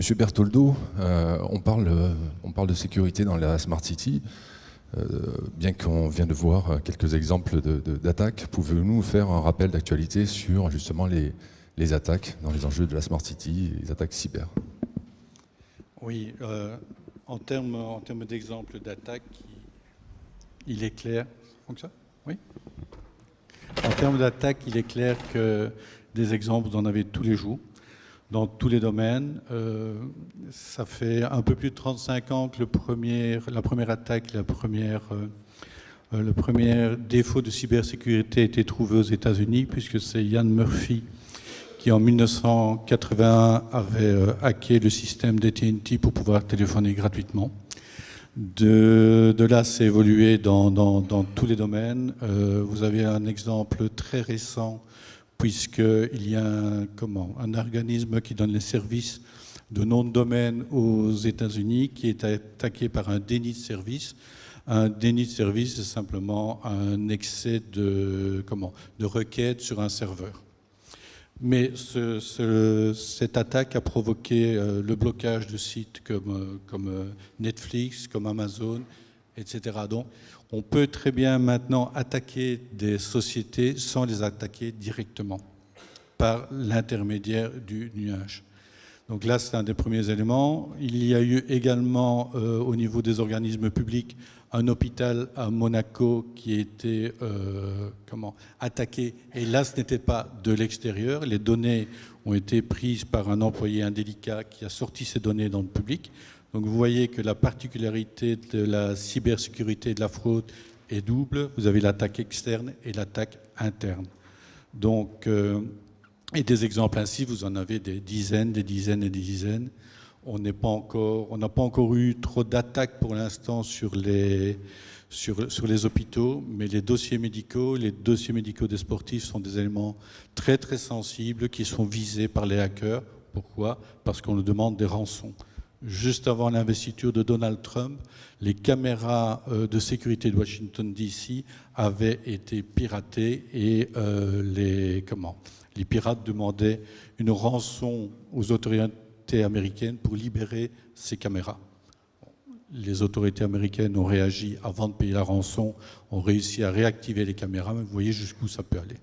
Monsieur Bertoldo, on parle de sécurité dans la Smart City. Bien qu'on vient de voir quelques exemples d'attaques, pouvez-vous nous faire un rappel d'actualité sur justement les attaques dans les enjeux de la Smart City, les attaques cyber? Oui, en termes d'exemples d'attaques, il est clair. Donc ça, oui. En termes d'attaques, il est clair que des exemples, vous en avez tous les jours, dans tous les domaines. Ça fait un peu plus de 35 ans que la première attaque, le premier défaut de cybersécurité a été trouvé aux États-Unis, puisque c'est Ian Murphy qui, en 1981, avait hacké le système d'AT&T pour pouvoir téléphoner gratuitement. De là, c'est évolué dans tous les domaines. Vous avez un exemple très récent, puisqu'il y a un organisme qui donne les services de nom de domaine aux États-Unis qui est attaqué par un déni de service. Un déni de service, c'est simplement un excès de requêtes sur un serveur. Mais cette attaque a provoqué le blocage de sites comme Netflix, comme Amazon, etc. Donc, on peut très bien maintenant attaquer des sociétés sans les attaquer directement par l'intermédiaire du nuage. Donc là, c'est un des premiers éléments. Il y a eu également, au niveau des organismes publics, un hôpital à Monaco qui a été attaqué. Et là, ce n'était pas de l'extérieur. Les données ont été prises par un employé indélicat qui a sorti ces données dans le public. Donc vous voyez que la particularité de la cybersécurité et de la fraude est double. Vous avez l'attaque externe et l'attaque interne. Donc, et des exemples ainsi, vous en avez des dizaines, des dizaines et des dizaines. On n'a pas encore eu trop d'attaques pour l'instant sur les hôpitaux, mais les dossiers médicaux des sportifs sont des éléments très très sensibles qui sont visés par les hackers. Pourquoi? Parce qu'on nous demande des rançons. Juste avant l'investiture de Donald Trump, les caméras de sécurité de Washington DC avaient été piratées et les pirates demandaient une rançon aux autorités américaines pour libérer ces caméras. Les autorités américaines ont réagi avant de payer la rançon, ont réussi à réactiver les caméras, mais vous voyez jusqu'où ça peut aller.